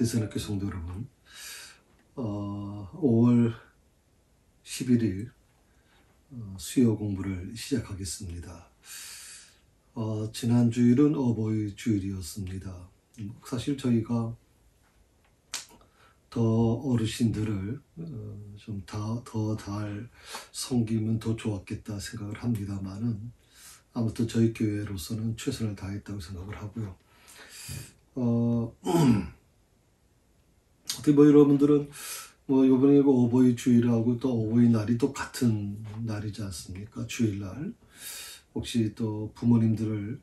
대선학교 성도 여러분, 5월 11일 수요 공부를 시작하겠습니다. 지난 주일은 어버이 주일이었습니다. 사실 저희가 더 어르신들을 좀 더 잘 섬기면 더 좋았겠다 생각을 합니다만은, 아무튼 저희 교회로서는 최선을 다했다고 생각을 하고요. 어떻게 여러분들은 이번에 어버이 주일하고 또 어버이 날이 또 같은 날이지 않습니까? 주일날. 혹시 또 부모님들을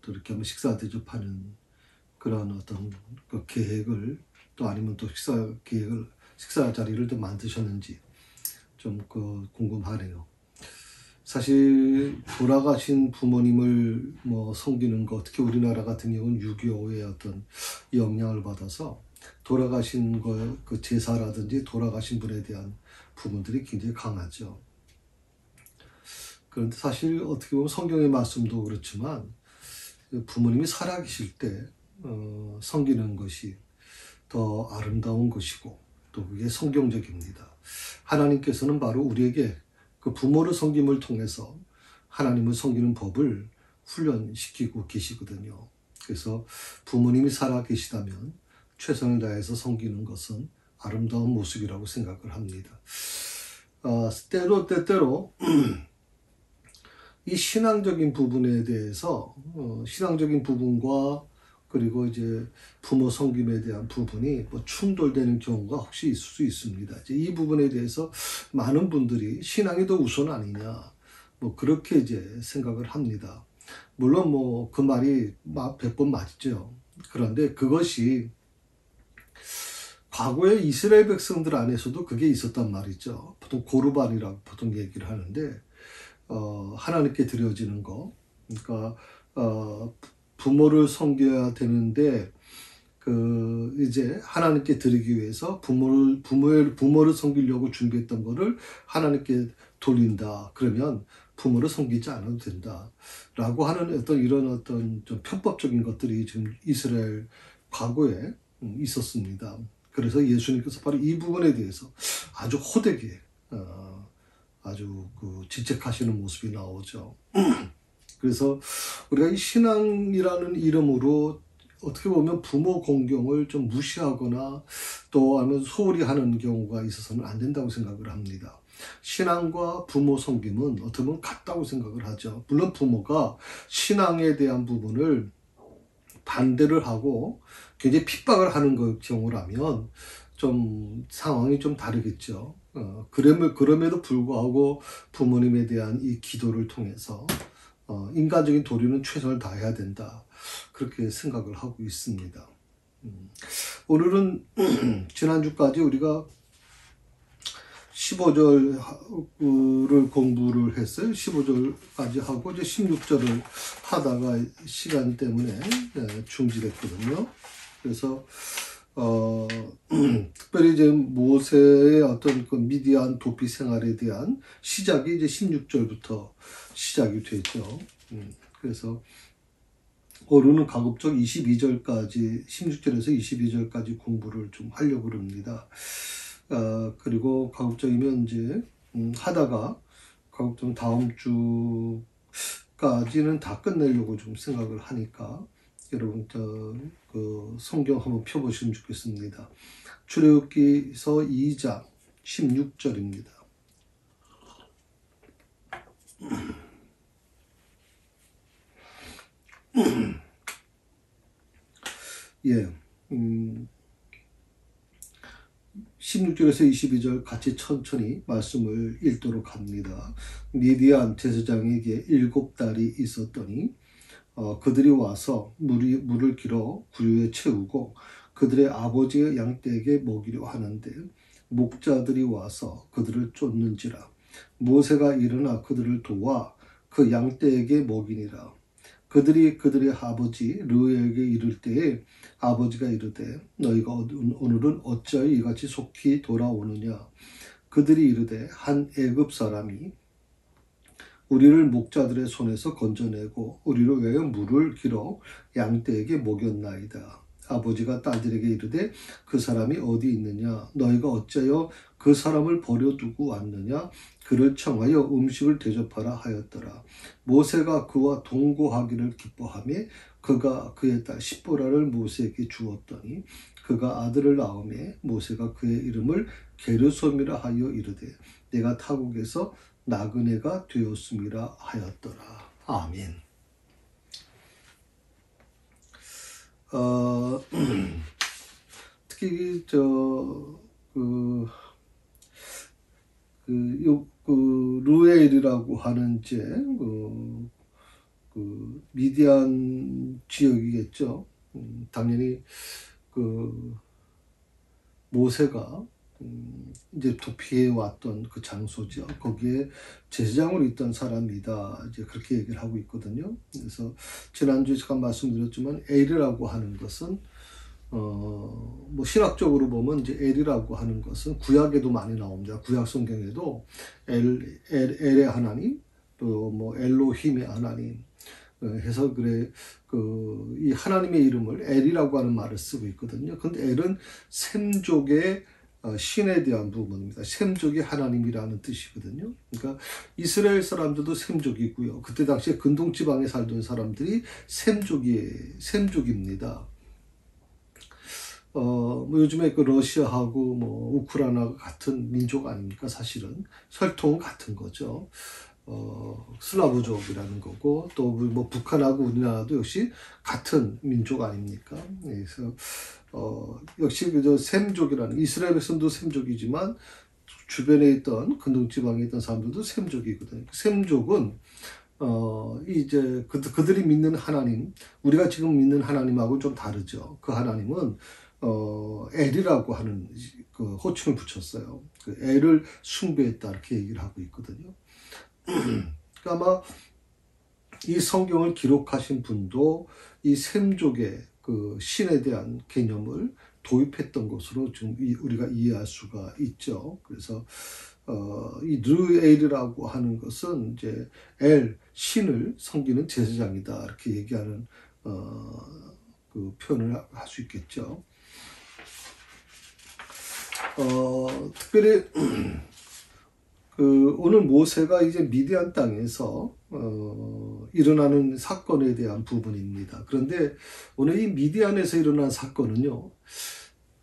또 이렇게 한번 식사 대접하는 그런 어떤 그 계획을, 또 아니면 또 식사 자리를 또 만드셨는지 좀 궁금하네요. 사실 돌아가신 부모님을 섬기는 것, 특히 우리나라 같은 경우는 6.25의 어떤 영향을 받아서 돌아가신 그 제사라든지 돌아가신 분에 대한 부분들이 굉장히 강하죠. 그런데 사실 어떻게 보면 성경의 말씀도 그렇지만 부모님이 살아계실 때 섬기는 것이 더 아름다운 것이고, 또 그게 성경적입니다. 하나님께서는 바로 우리에게 그 부모를 섬김을 통해서 하나님을 섬기는 법을 훈련시키고 계시거든요. 그래서 부모님이 살아계시다면 최선을 다해서 섬기는 것은 아름다운 모습이라고 생각을 합니다. 때때로 이 신앙적인 부분에 대해서 신앙적인 부분과 그리고 이제 부모 섬김에 대한 부분이 충돌되는 경우가 혹시 있을 수 있습니다. 이제 이 부분에 대해서 많은 분들이 신앙이 더 우선 아니냐, 그렇게 이제 생각을 합니다. 물론 그 말이 100번 맞죠. 그런데 그것이 과거에 이스라엘 백성들 안에서도 그게 있었단 말이죠. 보통 고르반이라고 보통 얘기를 하는데, 하나님께 드려지는 거, 그러니까 부모를 섬겨야 되는데 이제 하나님께 드리기 위해서 부모를 섬기려고 준비했던 거를 하나님께 돌린다. 그러면 부모를 섬기지 않아도 된다라고 하는 이런 좀 편법적인 것들이 지금 이스라엘 과거에 있었습니다. 그래서 예수님께서 바로 이 부분에 대해서 아주 호되게 아주 지적하시는 모습이 나오죠. 그래서 우리가 이 신앙이라는 이름으로 어떻게 보면 부모 공경을 좀 무시하거나 또 아니면 소홀히 하는 경우가 있어서는 안 된다고 생각을 합니다. 신앙과 부모 섬김은 어떻게 보면 같다고 생각을 하죠. 물론 부모가 신앙에 대한 부분을 반대를 하고 굉장히 핍박을 하는 경우라면 좀 상황이 좀 다르겠죠. 그럼에도 불구하고 부모님에 대한 이 기도를 통해서 인간적인 도리는 최선을 다해야 된다, 그렇게 생각을 하고 있습니다. 오늘은 지난주까지 우리가 15절을 공부를 했어요. 15절까지 하고 이제 16절을 하다가 시간 때문에 중지됐거든요. 그래서 특별히 이제 모세의 어떤 미디안 도피 생활에 대한 시작이 이제 16절부터 시작이 되죠. 그래서 오늘은 가급적 22절까지, 16절에서 22절까지 공부를 좀 하려고 합니다. 그리고 가급적이면 이제 하다가 가급적 다음 주까지는 다 끝내려고 좀 생각을 하니까 여러분 성경 한번 펴보시면 좋겠습니다. 출애굽기서 2장 16절입니다. 예, 16절에서 22절 같이 천천히 말씀을 읽도록 합니다. 미디안 제사장에게 7달이 있었더니 그들이 와서 물을 길어 구유에 채우고 그들의 아버지의 양떼에게 먹이려 하는데 목자들이 와서 그들을 쫓는지라. 모세가 일어나 그들을 도와 그 양떼에게 먹이니라. 그들이 그들의 아버지 르우엘에게 이를 때에 아버지가 이르되 너희가 오늘은 어찌하여 이같이 속히 돌아오느냐. 그들이 이르되 한 애굽 사람이 우리를 목자들의 손에서 건져내고 우리를 위하여 물을 길어 양떼에게 먹였나이다. 아버지가 딸들에게 이르되 그 사람이 어디 있느냐 너희가 어찌하여 그 사람을 버려두고 왔느냐 그를 청하여 음식을 대접하라 하였더라. 모세가 그와 동거하기를 기뻐하며 그가 그의 딸 십보라를 모세에게 주었더니 그가 아들을 낳음에 모세가 그의 이름을 게르솜이라 하여 이르되 내가 타국에서 나그네가 되었음이라 하였더라. 아멘. 특히 루엘이라고 하는 미디안 지역이겠죠. 당연히 모세가 이제 도피해 왔던 그 장소죠. 거기에 제사장으로 있던 사람이다. 이제 그렇게 얘기를 하고 있거든요. 그래서 지난주에 잠깐 말씀드렸지만 엘이라고 하는 것은 뭐 신학적으로 보면 이제 엘이라고 하는 것은 구약에도 많이 나옵니다. 구약 성경에도 엘의 하나님, 또 뭐 엘로힘의 하나님 해서 그래 이 하나님의 이름을 엘이라고 하는 말을 쓰고 있거든요. 근데 엘은 셈족의 신에 대한 부분입니다. 셈족이 하나님이라는 뜻이거든요. 그러니까 이스라엘 사람들도 셈족이고요. 그때 당시에 근동 지방에 살던 사람들이 셈족입니다. 뭐 요즘에 그 러시아하고 뭐 우크라이나가 같은 민족 아닙니까? 사실은 혈통은 같은 거죠. 슬라브족이라는 거고 또 뭐 북한하고 우리나라도 역시 같은 민족 아닙니까? 그래서 역시 그저 셈족이라는 이스라엘 백성도 셈족이지만 주변에 있던 근동 지방에 있던 사람들도 셈족이거든요. 셈족은 이제 그들이 믿는 하나님, 우리가 지금 믿는 하나님하고는 좀 다르죠. 그 하나님은 엘이라고 하는 그 호칭을 붙였어요. 그 엘을 숭배했다 이렇게 얘기를 하고 있거든요. 그러니까 아마 이 성경을 기록하신 분도 이 셈족의 그 신에 대한 개념을 도입했던 것으로 지금 우리가 이해할 수가 있죠. 그래서 이 르엘이라고 하는 것은 이제 엘 신을 섬기는 제사장이다 이렇게 얘기하는 그 표현을 할 수 있겠죠. 특별히 오늘 모세가 이제 미디안 땅에서 일어나는 사건에 대한 부분입니다. 그런데 오늘 이 미디안에서 일어난 사건은요,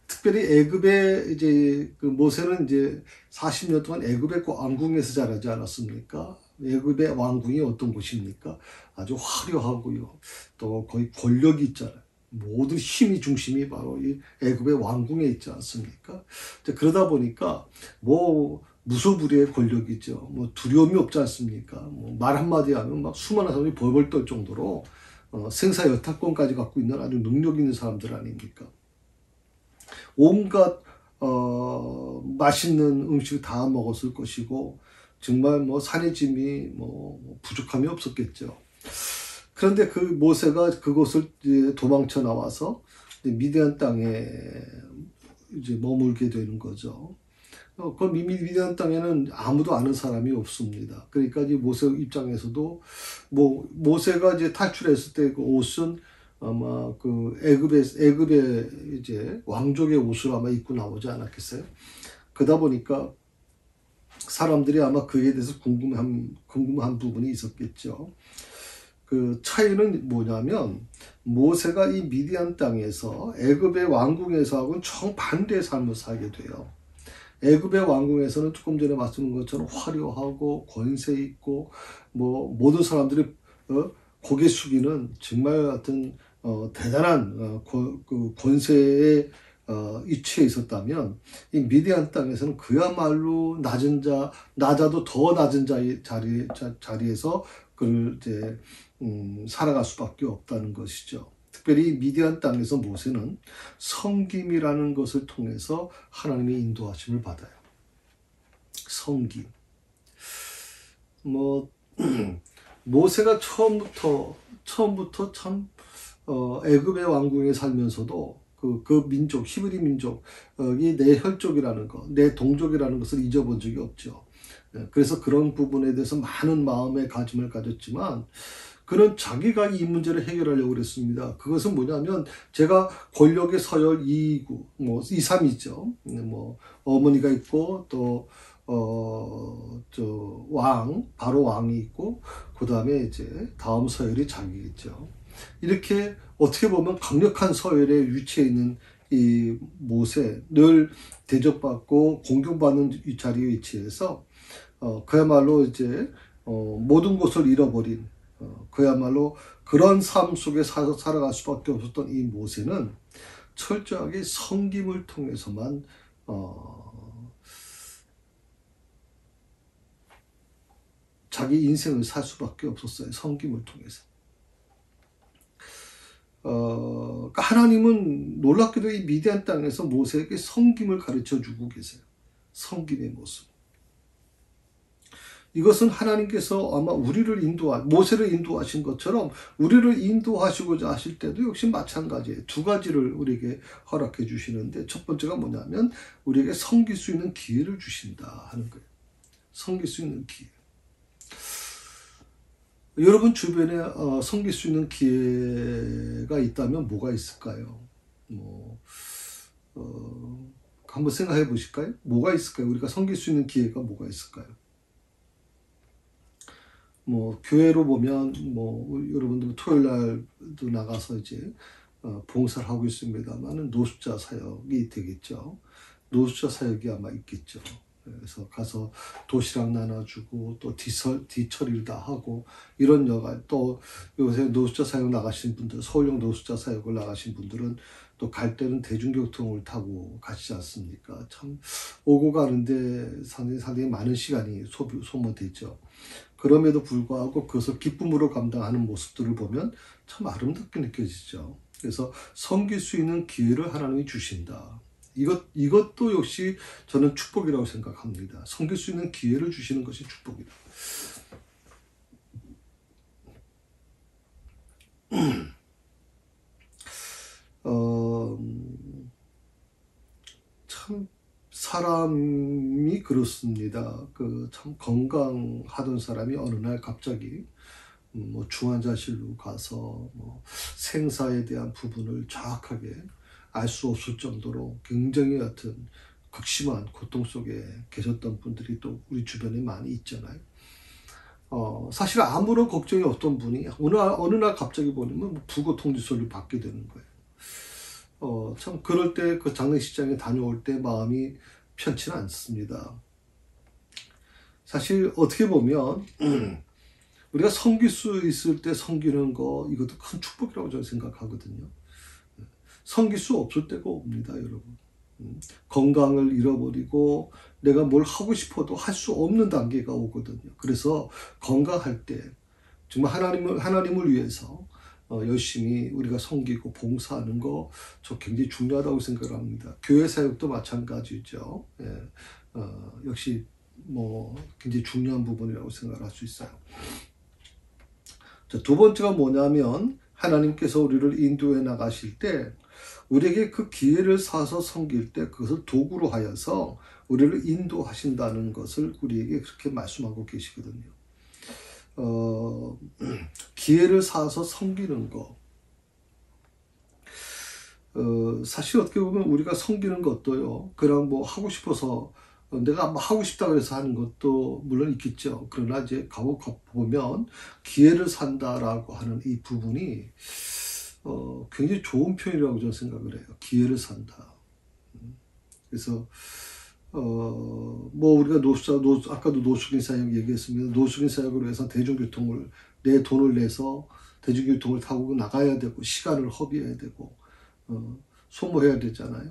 특별히 애굽에 이제 그 모세는 이제 40년 동안 애굽의 왕궁에서 자라지 않았습니까? 애굽의 왕궁이 어떤 곳입니까? 아주 화려하고요, 또 거의 권력이 있잖아요. 모든 힘이 중심이 바로 이 애굽의 왕궁에 있지 않습니까? 그러다 보니까 뭐 무소불위의 권력이죠. 뭐 두려움이 없지 않습니까? 뭐 말 한마디 하면 막 수많은 사람이 벌벌 떨 정도로 생사여탈권까지 갖고 있는 아주 능력 있는 사람들 아닙니까? 온갖 맛있는 음식을 다 먹었을 것이고 정말 뭐 산의 짐이 뭐 부족함이 없었겠죠. 그런데 그 모세가 그곳을 이제 도망쳐 나와서 미디안 땅에 이제 머물게 되는 거죠. 그 미디안 땅에는 아무도 아는 사람이 없습니다. 그러니까 이제 모세 입장에서도 뭐 모세가 이제 탈출했을 때 그 옷은 아마 그 애굽의 이제 왕족의 옷을 아마 입고 나오지 않았겠어요? 그러다 보니까 사람들이 아마 그에 대해서 궁금한 부분이 있었겠죠. 그 차이는 뭐냐면 모세가 이 미디안 땅에서 애굽의 왕궁에서하고는 정반대의 삶을 살게 돼요. 애굽의 왕궁에서는 조금 전에 말씀드린 것처럼 화려하고 권세 있고 뭐 모든 사람들이 고개 숙이는 정말 같은 대단한 그 권세의 위치에 있었다면 이 미디안 땅에서는 그야말로 낮아도 더 낮은 자리에서 그를 이제 살아갈 수밖에 없다는 것이죠. 특별히 미디안 땅에서 모세는 섬김이라는 것을 통해서 하나님의 인도하심을 받아요. 섬김. 뭐 모세가 처음부터 참 애굽의 왕궁에 살면서도 그 민족, 히브리 민족이 내 혈족이라는 것, 내 동족이라는 것을 잊어본 적이 없죠. 그래서 그런 부분에 대해서 많은 마음의 가짐을 가졌지만 그는 자기가 이 문제를 해결하려고 그랬습니다. 그것은 뭐냐면 제가 권력의 서열 2, 9, 뭐 2, 3이죠. 뭐 어머니가 있고 또 바로 왕이 있고 그 다음에 이제 다음 서열이 자기겠죠. 이렇게 어떻게 보면 강력한 서열에 위치해 있는 이 모세, 늘 대접받고 존경받는 이 자리에 위치해서 그야말로 이제 모든 것을 잃어버린 그야말로 그런 삶 속에 살아갈 수밖에 없었던 이 모세는 철저하게 섬김을 통해서만 자기 인생을 살 수밖에 없었어요. 섬김을 통해서. 그러니까 하나님은 놀랍게도 이 미디안 땅에서 모세에게 섬김을 가르쳐 주고 계세요. 섬김의 모습. 이것은 하나님께서 아마 모세를 인도하신 것처럼 우리를 인도하시고자 하실 때도 역시 마찬가지예요. 두 가지를 우리에게 허락해 주시는데 첫 번째가 뭐냐면 우리에게 섬길 수 있는 기회를 주신다 하는 거예요. 섬길 수 있는 기회. 여러분 주변에 섬길 수 있는 기회가 있다면 뭐가 있을까요? 한번 생각해 보실까요? 뭐가 있을까요? 우리가 섬길 수 있는 기회가 뭐가 있을까요? 교회로 보면 여러분들 토요일 날도 나가서 이제 봉사를 하고 있습니다만은 노숙자 사역이 되겠죠. 노숙자 사역이 아마 있겠죠. 그래서 가서 도시락 나눠주고 또 뒤처리를 다 하고 이런 여가, 또 요새 노숙자 사역 나가신 분들, 서울역 노숙자 사역을 나가신 분들은 또 갈 때는 대중교통을 타고 가시지 않습니까? 참 오고 가는데 상당히 많은 시간이 소모되죠. 그럼에도 불구하고 그것을 기쁨으로 감당하는 모습들을 보면 참 아름답게 느껴지죠. 그래서 섬길 수 있는 기회를 하나님이 주신다. 이것도 역시 저는 축복이라고 생각합니다. 섬길 수 있는 기회를 주시는 것이 축복이다. 참 사람이 그렇습니다. 참 건강하던 사람이 어느 날 갑자기 중환자실로 가서 생사에 대한 부분을 정확하게 알 수 없을 정도로 굉장히 극심한 고통 속에 계셨던 분들이 또 우리 주변에 많이 있잖아요. 사실 아무런 걱정이 없던 분이 어느 날 갑자기 보면 부고통지서를 받게 되는 거예요. 참 그럴 때 그 장례식장에 다녀올 때 마음이 편치는 않습니다. 사실 어떻게 보면 우리가 섬길 수 있을 때 섬기는 거, 이것도 큰 축복이라고 저는 생각하거든요. 섬길 수 없을 때가 옵니다, 여러분. 건강을 잃어버리고 내가 뭘 하고 싶어도 할 수 없는 단계가 오거든요. 그래서 건강할 때 정말 하나님을 위해서 열심히 우리가 섬기고 봉사하는 거 저 굉장히 중요하다고 생각합니다. 교회 사역도 마찬가지죠. 역시 굉장히 중요한 부분이라고 생각할 수 있어요. 자, 두 번째가 뭐냐면 하나님께서 우리를 인도해 나가실 때 우리에게 그 기회를 사서 섬길 때 그것을 도구로 하여서 우리를 인도하신다는 것을 우리에게 그렇게 말씀하고 계시거든요. 기회를 사서 섬기는 거. 사실 어떻게 보면 우리가 섬기는 것도요, 그냥 하고 싶어서 내가 하고 싶다 그래서 하는 것도 물론 있겠죠. 그러나 이제 보면 기회를 산다라고 하는 이 부분이 굉장히 좋은 표현이라고 저는 생각을 해요. 기회를 산다. 그래서 우리가 아까도 노숙인 사역 얘기했습니다. 노숙인 사역으로 해서 내 돈을 내서 대중교통을 타고 나가야 되고 시간을 허비해야 되고 소모해야 되잖아요.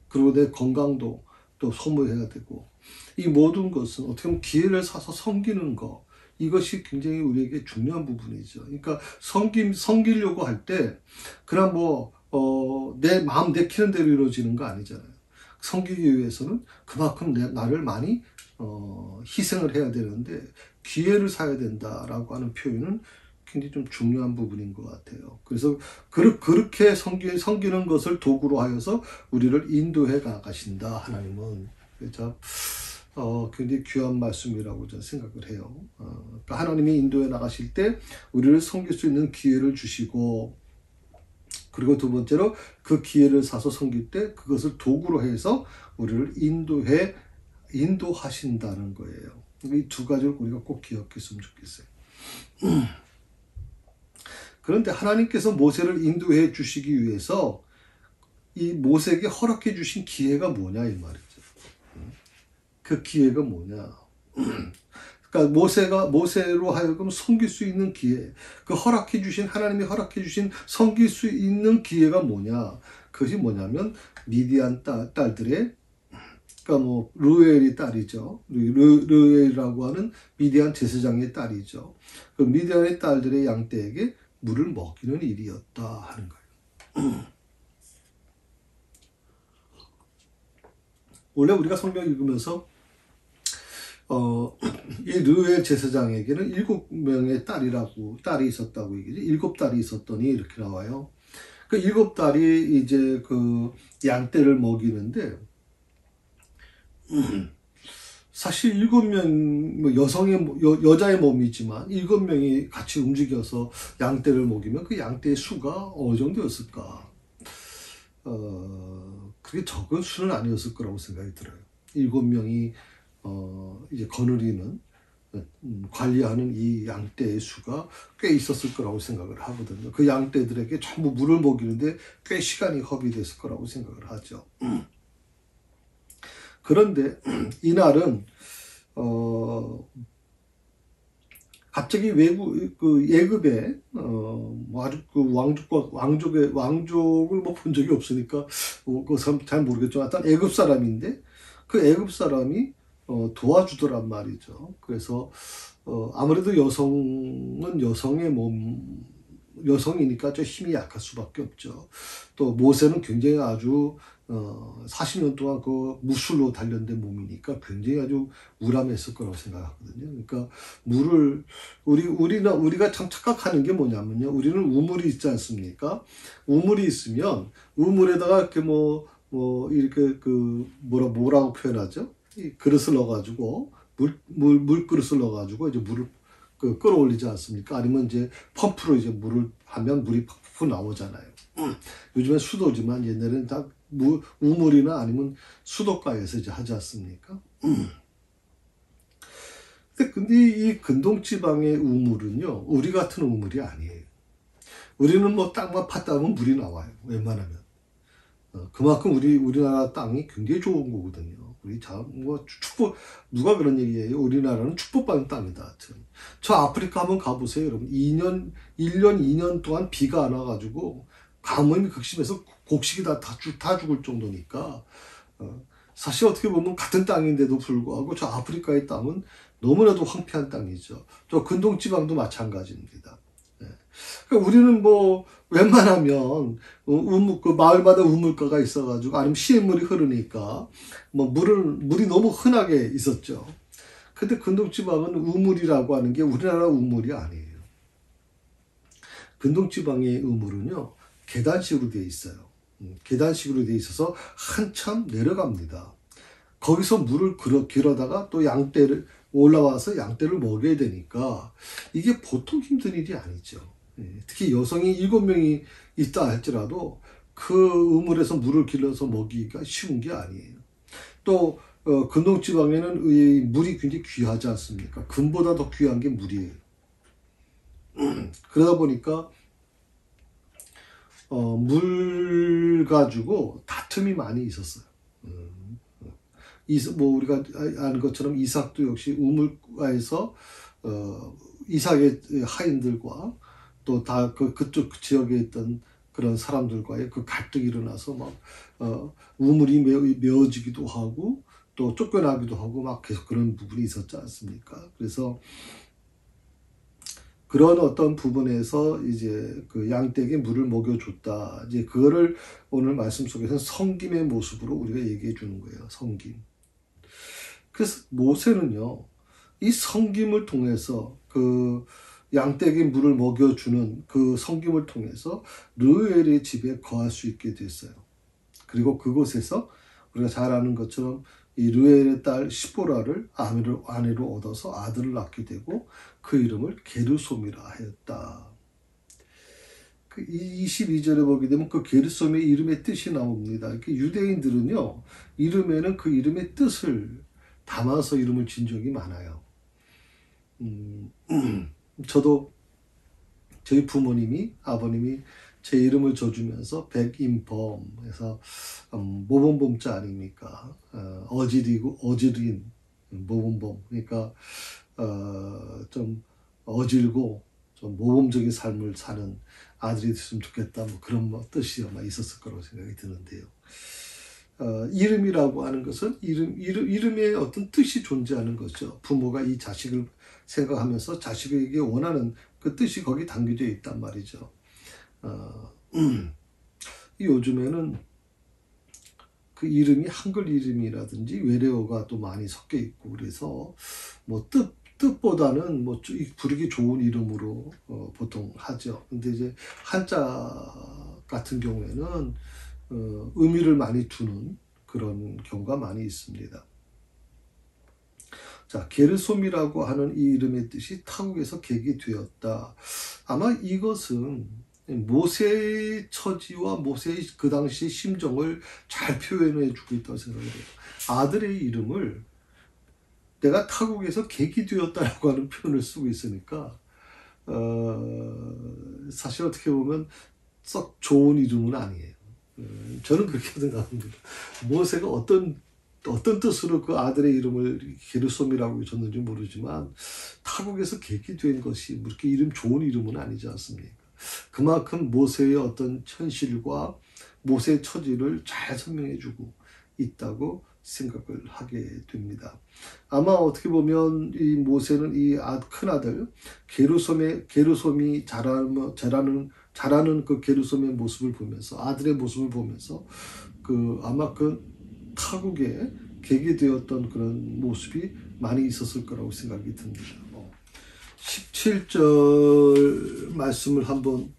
그리고 내 건강도 또 소모해야 되고, 이 모든 것은 어떻게 보면 기회를 사서 섬기는 거, 이것이 굉장히 우리에게 중요한 부분이죠. 그러니까 섬기려고 할 때 그냥 내 마음 내키는 대로 이루어지는 거 아니잖아요. 섬기기 위해서는 그만큼 나를 많이 희생을 해야 되는데 기회를 사야 된다라고 하는 표현은 굉장히 좀 중요한 부분인 것 같아요. 그래서 그렇게 섬기는 것을 도구로 하여서 우리를 인도해 가신다, 하나님은. 그래서 굉장히 귀한 말씀이라고 저는 생각을 해요. 그러니까 하나님이 인도에 나가실 때 우리를 섬길 수 있는 기회를 주시고, 그리고 두 번째로 그 기회를 사서 섬길 때 그것을 도구로 해서 우리를 인도하신다는 거예요. 이 두 가지를 우리가 꼭 기억했으면 좋겠어요. 그런데 하나님께서 모세를 인도해 주시기 위해서 이 모세에게 허락해 주신 기회가 뭐냐 이 말이죠. 그 기회가 뭐냐. 그러니까 모세로 하여금 섬길 수 있는 기회, 그 하나님이 허락해 주신 섬길 수 있는 기회가 뭐냐. 그것이 뭐냐면 미디안 딸들의, 그러니까 뭐 르우엘이 딸이죠. 르우엘이라고 하는 미디안 제사장의 딸이죠. 그 미디안의 딸들의 양떼에게 물을 먹이는 일이었다 하는 거예요. 원래 우리가 성경 읽으면서 이 르우엘 제사장에게는 7명의 딸이 있었다고 얘기지. 7딸이 있었더니 이렇게 나와요. 그 7딸이 이제 그 양떼를 먹이는데, 사실 7명, 여자의 몸이지만 7명이 같이 움직여서 양떼를 먹이면 그 양떼의 수가 어느 정도였을까? 그게 적은 수는 아니었을 거라고 생각이 들어요. 7명이 이제 거느리는, 관리하는 이 양떼의 수가 꽤 있었을 거라고 생각을 하거든요. 그 양떼들에게 전부 물을 먹이는데 꽤 시간이 허비됐을 거라고 생각을 하죠. 그런데 이날은 갑자기 예굽에 아주 그 왕족을 뭐 본 적이 없으니까 그 사람 잘 모르겠지만 일단 애굽 사람인데, 그 애굽 사람이 도와주더란 말이죠. 그래서 아무래도 여성이니까 좀 힘이 약할 수밖에 없죠. 또 모세는 굉장히 아주 40년 동안 그 무술로 단련된 몸이니까 굉장히 아주 우람했을 거라고 생각하거든요. 그러니까 우리가 참 착각하는 게 뭐냐면요. 우리는 우물이 있지 않습니까? 우물이 있으면 우물에다가 이렇게 이렇게 뭐라고 표현하죠? 이 그릇을 넣어가지고 물그릇을 넣어가지고 이제 물을 끌어올리지 않습니까? 아니면 이제 펌프로 이제 물을 하면 물이 푹푹 나오잖아요. 요즘엔 수도지만 옛날에는 다 우물이나 아니면 수도가에서 이제 하지 않습니까? 근데 이 근동지방의 우물은요, 우리 같은 우물이 아니에요. 우리는 뭐 땅만 팠다 하면 물이 나와요. 웬만하면. 그만큼 우리나라 땅이 굉장히 좋은 거거든요. 누가 그런 얘기예요? 우리나라는 축복받은 땅이다. 하여튼. 저 아프리카 한번 가보세요, 여러분. 1년, 2년 동안 비가 안 와가지고, 가뭄이 극심해서 곡식이 다 죽을 정도니까, 사실 어떻게 보면 같은 땅인데도 불구하고 저 아프리카의 땅은 너무나도 황폐한 땅이죠. 저 근동지방도 마찬가지입니다. 그러니까 우리는 뭐 웬만하면 그 마을마다 우물가가 있어가지고 아니면 시냇물이 흐르니까 뭐 물이 너무 흔하게 있었죠. 근데 근동지방은 우물이라고 하는 게 우리나라 우물이 아니에요. 근동지방의 우물은요, 계단식으로 되어 있어요. 계단식으로 되어 있어서 한참 내려갑니다. 거기서 물을 길어다가 또 올라와서 양떼를 먹여야 되니까 이게 보통 힘든 일이 아니죠. 특히 여성이 7명이 있다 할지라도 그 우물에서 물을 길러서 먹이기가 쉬운 게 아니에요. 또 근동지방에는 이 물이 굉장히 귀하지 않습니까? 금보다 더 귀한 게 물이에요. 그러다 보니까 물 가지고 다툼이 많이 있었어요. 우리가 아는 것처럼 이삭도 역시 우물가에서 이삭의 하인들과 또 다 그쪽 지역에 있던 그런 사람들과의 그 갈등이 일어나서 우물이 메어지기도 하고 또 쫓겨나기도 하고 막 계속 그런 부분이 있었지 않습니까? 그래서 그런 어떤 부분에서 이제 그 양떼에게 물을 먹여줬다. 이제 그거를 오늘 말씀 속에서는 섬김의 모습으로 우리가 얘기해 주는 거예요. 섬김. 그래서 모세는요, 이 섬김을 통해서 그 양떼에게 물을 먹여주는 그 섬김을 통해서 르우엘의 집에 거할 수 있게 됐어요. 그리고 그곳에서 우리가 잘 아는 것처럼 이 르엘의 딸 시보라를 아내로 얻어서 아들을 낳게 되고 그 이름을 게르솜이라 하였다. 그 22절에 보게 되면 그 게르솜의 이름의 뜻이 나옵니다. 이렇게 유대인들은요, 이름에는 그 이름의 뜻을 담아서 이름을 진 적이 많아요. 저도 저희 부모님이, 아버님이 제 이름을 줘주면서 백인범에서 모범범자 아닙니까? 어질인 모범범. 그러니까 좀 어질고 좀 모범적인 삶을 사는 아들이 됐으면 좋겠다. 뭐 그런 뜻이 아마 있었을 거라고 생각이 드는데요. 이름이라고 하는 것은 이름에 어떤 뜻이 존재하는 거죠. 부모가 이 자식을 생각하면서 자식에게 원하는 그 뜻이 거기 담겨져 있단 말이죠. 요즘에는 그 이름이 한글 이름이라든지 외래어가 또 많이 섞여 있고 그래서 뭐 뜻보다는 뭐 부르기 좋은 이름으로 보통 하죠. 근데 이제 한자 같은 경우에는 의미를 많이 두는 그런 경우가 많이 있습니다. 자, 게르솜이라고 하는 이 이름의 뜻이 타국에서 객이 되었다. 아마 이것은 모세의 처지와 모세의 그 당시 심정을 잘 표현해 주고 있다고 생각해요. 아들의 이름을 내가 타국에서 객이 되었다라고 하는 표현을 쓰고 있으니까 사실 어떻게 보면 썩 좋은 이름은 아니에요. 저는 그렇게 생각합니다. 모세가 어떤 뜻으로 그 아들의 이름을 게르솜이라고 줬는지 모르지만 타국에서 객이 된 것이 그렇게 이름 좋은 이름은 아니지 않습니까? 그만큼 모세의 어떤 현실과 모세의 처지를 잘 설명해주고 있다고 생각을 하게 됩니다. 아마 어떻게 보면 이 모세는 이 큰아들 게르솜이 자라는 그 게르솜의 모습을 보면서 아들의 모습을 보면서 아마 그 타국에 객이 되었던 그런 모습이 많이 있었을 거라고 생각이 듭니다. 17절 말씀을 한번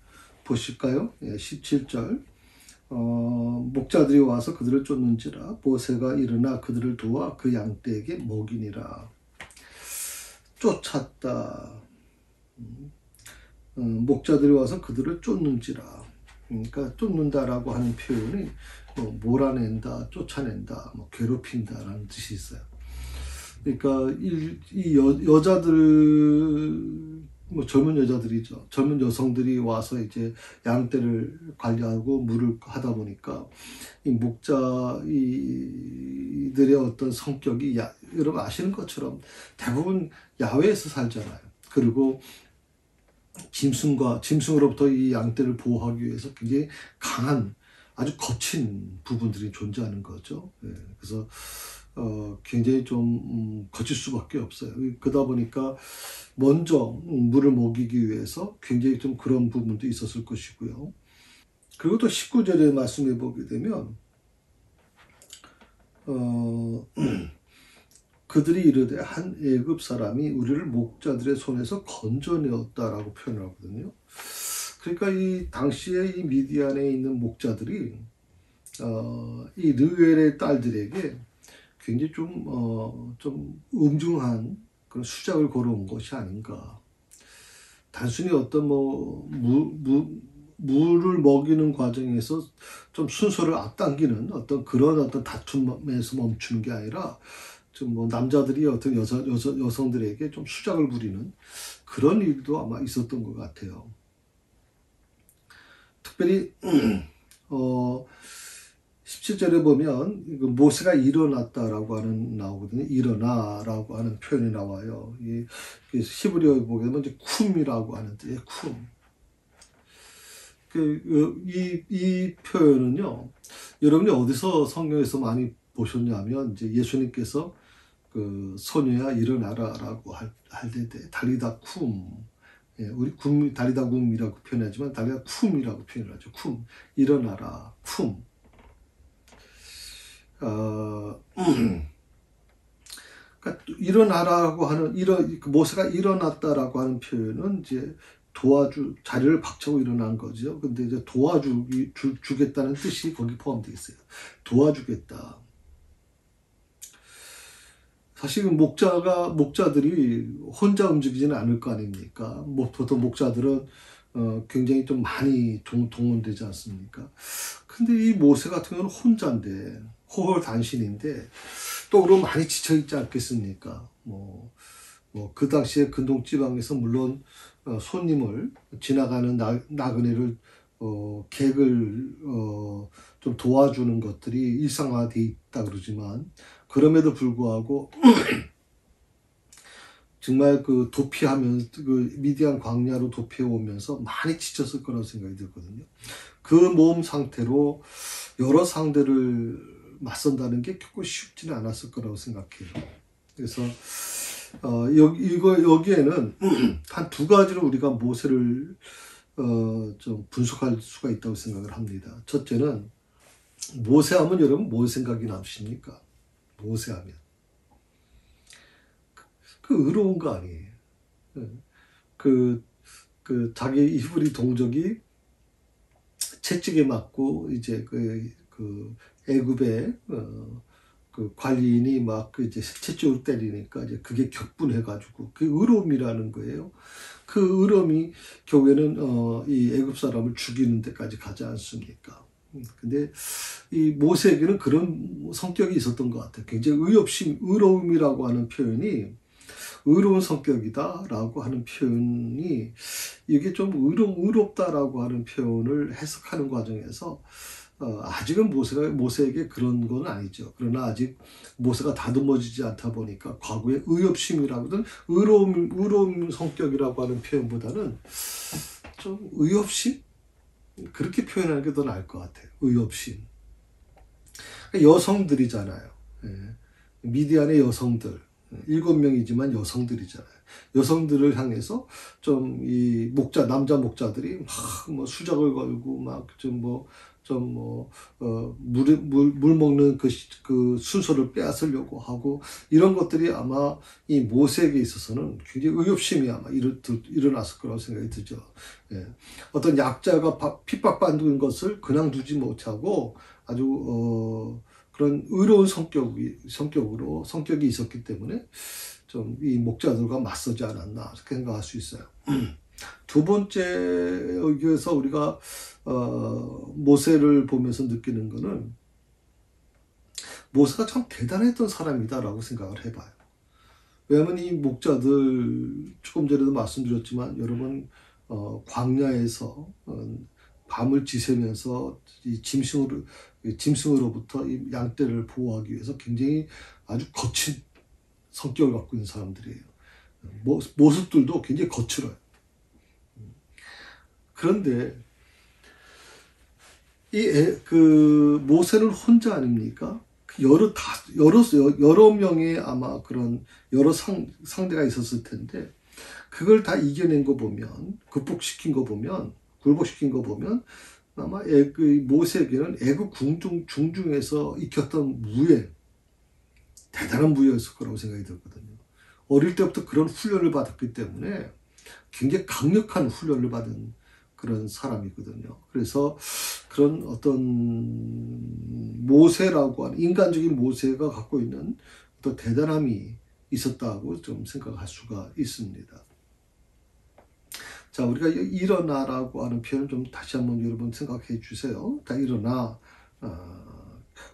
보실까요? 17절 목자들이 와서 그들을 쫓는지라 모세가 일어나 그들을 도와 그 양떼에게 먹이니라. 쫓았다. 목자들이 와서 그들을 쫓는지라. 그러니까 쫓는다라고 하는 표현이 몰아낸다, 쫓아낸다, 괴롭힌다라는 뜻이 있어요. 그러니까 이 여자들 젊은 여자들이죠. 젊은 여성들이 와서 이제 양떼를 관리하고 물을 하다 보니까 이 목자들의 어떤 성격이 여러분 아시는 것처럼 대부분 야외에서 살잖아요. 그리고 짐승으로부터 이 양떼를 보호하기 위해서 굉장히 강한 아주 거친 부분들이 존재하는 거죠. 그래서 굉장히 좀 거칠 수밖에 없어요. 그러다 보니까 먼저 물을 먹이기 위해서 굉장히 좀 그런 부분도 있었을 것이고요. 그리고 또 19절에 말씀해 보게 되면 그들이 이르되 한 애굽 사람이 우리를 목자들의 손에서 건져내었다라고 표현하거든요. 그러니까 이 당시에 이 미디안에 있는 목자들이 이 르웰의 딸들에게 굉장히 좀 음흉한 그런 수작을 걸어온 것이 아닌가. 단순히 어떤 물을 먹이는 과정에서 좀 순서를 앞당기는 그런 다툼에서 멈추는 게 아니라 좀 남자들이 어떤 여성들에게 좀 수작을 부리는 그런 일도 아마 있었던 것 같아요. 특별히 17절에 보면 모세가 일어났다라고 나오거든요. 일어나라고 하는 표현이 나와요. 히브리어에 보게 되면 이제 쿰이라고 하는 뜻이에요. 쿰. 이 표현은요. 여러분이 어디서 성경에서 많이 보셨냐면 이제 예수님께서 소녀야 일어나라라고 할 때 달리다 쿰. 우리 달리다 굼이라고 표현하지만 달리다 쿰이라고 표현하죠. 쿰. 일어나라. 쿰. 그러니까 일어나라고 하는 모세가 일어났다라고 하는 표현은 이제 자리를 박차고 일어난 거죠. 근데 이제 도와주겠다는 뜻이 거기 포함되어 있어요. 도와주겠다. 사실 목자들이 혼자 움직이지는 않을 거 아닙니까? 보통 목자들은 굉장히 좀 많이 동원되지 않습니까? 근데 이 모세 같은 경우는 혼자인데, 호홀단신인데, 또 그럼 많이 지쳐있지 않겠습니까? 그 당시에 근동지방에서 물론 손님을 지나가는 나그네를 객을 좀 도와주는 것들이 일상화되어 있다 그러지만, 그럼에도 불구하고 정말 그 도피하면서 그 미디안 광야로 도피해 오면서 많이 지쳤을 거라고 생각이 들거든요. 그 몸 상태로 여러 상대를 맞선다는 게 결코 쉽지는 않았을 거라고 생각해요. 그래서 여기에는 한 두 가지로 우리가 모세를 좀 분석할 수가 있다고 생각을 합니다. 첫째는 모세하면 여러분 뭐 생각이 나십니까? 모세하면 그 의로운 거 아니에요. 그 자기 히브리 동족이 채찍에 맞고 이제 그 애굽의 그 관리인이 막 이제 채찍으로 때리니까 이제 그게 격분해가지고 그 의로움이라는 거예요. 그 의로움이 결국에는 이 애굽 사람을 죽이는 데까지 가지 않습니까? 근데 이 모세에게는 그런 성격이 있었던 것 같아요. 굉장히 의로움이라고 하는 표현이 의로운 성격이다라고 하는 표현이 이게 좀 의롭다라고 하는 표현을 해석하는 과정에서 아직은 모세에게 그런 건 아니죠. 그러나 아직 모세가 다듬어지지 않다 보니까 과거의 의협심이라거든 의로움 성격이라고 하는 표현보다는 좀 의협심? 그렇게 표현하는 게 더 나을 것 같아요. 의협심. 여성들이잖아요. 미디안의 여성들. 7명이지만 여성들이잖아요. 여성들을 향해서 좀 이 남자 목자들이 막 수작을 걸고 물 먹는 그 순서를 빼앗으려고 하고 이런 것들이 아마 이 모세에게 있어서는 굉장히 의협심이 아마 일어났을 거라고 생각이 들죠. 예. 어떤 약자가 핍박받는 것을 그냥 두지 못하고 아주 그런 의로운 성격이 있었기 때문에 좀 이 목자들과 맞서지 않았나 생각할 수 있어요. 두 번째 여기에서 우리가 모세를 보면서 느끼는 거는 모세가 참 대단했던 사람이다라고 생각을 해봐요. 왜냐하면 이 목자들 조금 전에도 말씀드렸지만 여러분 광야에서 밤을 지새면서 이 짐승으로부터 이 양떼를 보호하기 위해서 굉장히 아주 거친 성격을 갖고 있는 사람들이에요. 모습들도 굉장히 거칠어요. 그런데 그 모세는 혼자 아닙니까? 여러 명의 아마 그런 여러 상대가 있었을 텐데 그걸 다 이겨낸 거 보면 굴복시킨 거 보면 아마 모세에게는 애굽 중중에서 익혔던 대단한 무예였을 거라고 생각이 들거든요. 어릴 때부터 그런 훈련을 받았기 때문에 굉장히 강력한 훈련을 받은 그런 사람이거든요. 그래서 그런 어떤 모세라고 하는 인간적인 모세가 갖고 있는 어떤 대단함이 있었다고 좀 생각할 수가 있습니다. 자, 우리가 일어나라고 하는 표현 좀 다시 한번 여러분 생각해 주세요. 다 일어나.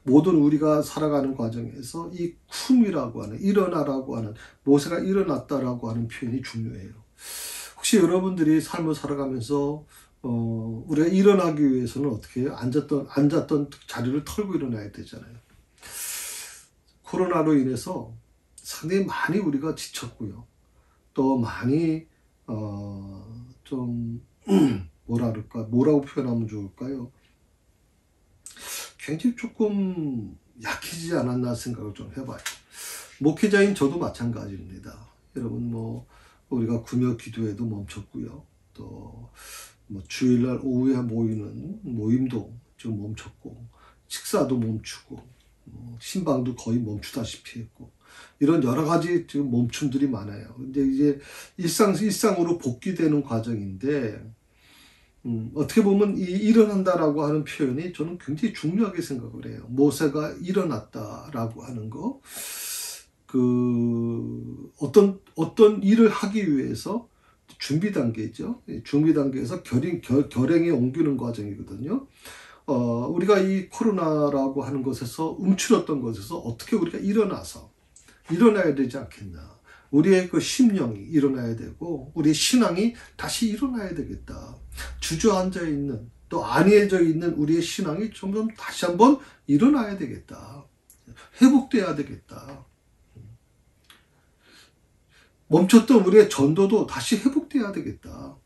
모든 우리가 살아가는 과정에서 이 쿰이라고 하는 일어나라고 하는 모세가 일어났다라고 하는 표현이 중요해요. 혹시 여러분들이 삶을 살아가면서 우리가 일어나기 위해서는 어떻게 해요? 앉았던 자리를 털고 일어나야 되잖아요. 코로나로 인해서 상당히 많이 우리가 지쳤고요. 또 많이 좀 뭐라고 표현하면 좋을까요? 굉장히 조금 약해지지 않았나 생각을 좀 해봐요. 목회자인 저도 마찬가지입니다. 여러분 우리가 금요 기도회도 멈췄고요. 또 주일날 오후에 모이는 모임도 좀 멈췄고 식사도 멈추고 신방도 거의 멈추다시피 했고 이런 여러 가지 지금 멈춤들이 많아요. 근데 이제 일상으로 복귀되는 과정인데 어떻게 보면 이 일어난다라고 하는 표현이 저는 굉장히 중요하게 생각을 해요. 모세가 일어났다라고 하는 거. 어떤 일을 하기 위해서 준비 단계죠. 준비 단계에서 결행에 옮기는 과정이거든요. 우리가 이 코로나라고 하는 것에서 움츠렸던 것에서 어떻게 우리가 일어나야 되지 않겠나. 우리의 그 심령이 일어나야 되고 우리의 신앙이 다시 일어나야 되겠다. 주저앉아 있는 또 안이해져 있는 우리의 신앙이 점점 다시 한번 일어나야 되겠다. 회복돼야 되겠다. 멈췄던 우리의 전도도 다시 회복돼야 되겠다.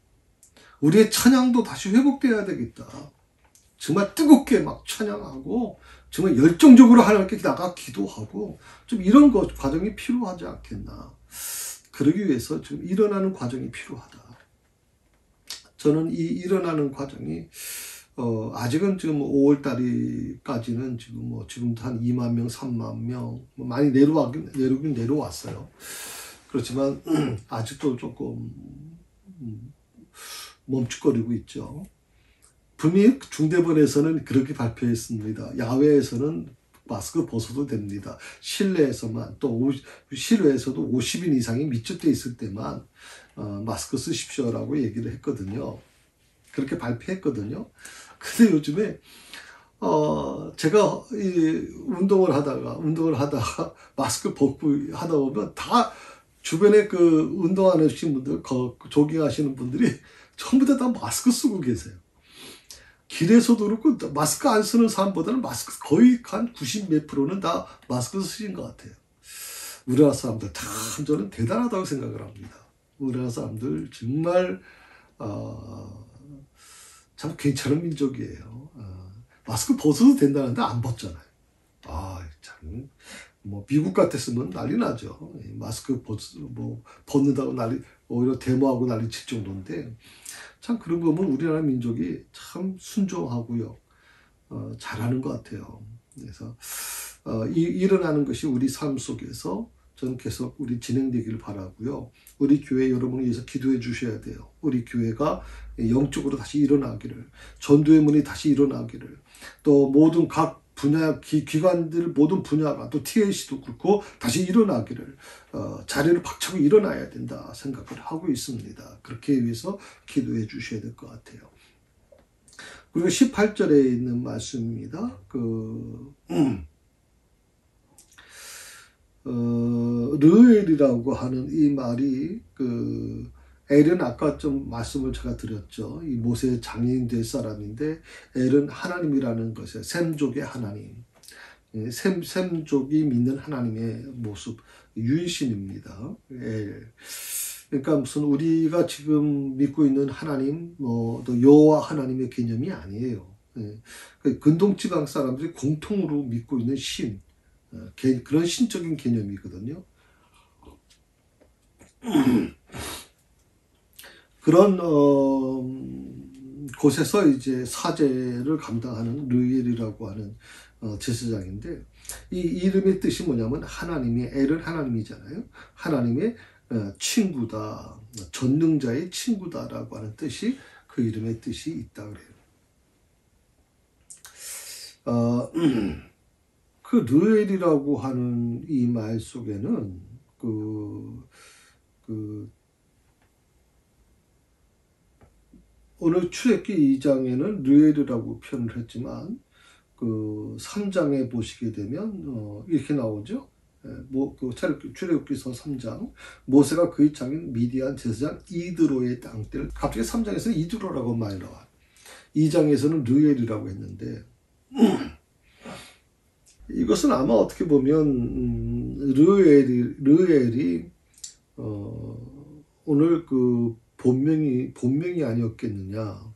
우리의 찬양도 다시 회복돼야 되겠다. 정말 뜨겁게 막 찬양하고 정말 열정적으로 하나님께 나가 기도하고 좀 이런 과정이 필요하지 않겠나. 그러기 위해서 지금 일어나는 과정이 필요하다. 저는 이 일어나는 과정이 아직은 지금 5월달까지는 지금도 한 2만 명, 3만 명 많이 내려오긴 내려왔어요. 그렇지만 아직도 조금 멈칫거리고 있죠. 분명히 중대본에서는 그렇게 발표했습니다. 야외에서는 마스크 벗어도 됩니다. 실내에서만 또 실외에서도 50인 이상이 밀집되어 있을 때만 마스크 쓰십시오라고 얘기를 했거든요. 그렇게 발표했거든요. 근데 요즘에 제가 운동을 하다가 마스크 벗고 하다 보면 다 주변에 그 운동하시는 분들, 조깅하시는 분들이 전부 다 마스크 쓰고 계세요. 길에서도 그렇고 마스크 안 쓰는 사람보다는 마스크 거의 한 90 몇 프로는 다 마스크 쓰신 것 같아요. 우리나라 사람들 참 저는 대단하다고 생각을 합니다. 우리나라 사람들 정말 참 괜찮은 민족이에요. 마스크 벗어도 된다는데 안 벗잖아요. 참 미국 같았으면 난리 나죠. 마스크 벗는다고 오히려 데모하고 난리 칠 정도인데 참 그런 거 보면 우리나라 민족이 참 순종하고요. 잘하는 것 같아요. 그래서 일어나는 것이 우리 삶 속에서 저는 계속 우리 진행되기를 바라고요. 우리 교회 여러분을 위해서 기도해 주셔야 돼요. 우리 교회가 영적으로 다시 일어나기를, 전도의 문이 다시 일어나기를, 또 모든 각 분야, 기관들 모든 분야가 또 TLC도 그렇고 다시 일어나기를 자리를 박차고 일어나야 된다 생각을 하고 있습니다. 그렇게 위해서 기도해 주셔야 될 것 같아요. 그리고 18절에 있는 말씀입니다. 르엘이라고 하는 이 말이 엘은 아까 좀 말씀을 제가 드렸죠. 이 모세의 장인 될 사람인데 엘은 하나님이라는 것에 셈족의 하나님, 셈족이 믿는 하나님의 모습, 유일신입니다. 엘. 그러니까 무슨 우리가 지금 믿고 있는 하나님, 또 여호와 하나님의 개념이 아니에요. 근동지방 사람들이 공통으로 믿고 있는 신, 그런 신적인 개념이거든요. 그런 곳에서 이제 사제를 감당하는 르엘이라고 하는 제사장인데 이 이름의 뜻이 뭐냐면 엘은 하나님이잖아요. 하나님의 친구다, 전능자의 친구다라고 하는 뜻이 그 이름의 뜻이 있다 그래요. 그 르엘이라고 하는 이 말 속에는 오늘 출애굽기 2장에는 르엘이라고 표현을 했지만 3장에 보시게 되면 이렇게 나오죠. 출애굽기서 3장 모세가 그의 장인 미디안 제사장 이드로의 땅들, 갑자기 3장에서는 이드로라고 말이 나와요. 2장에서는 르엘이라고 했는데 이것은 아마 어떻게 보면 르엘이 오늘 본명이 아니었겠느냐.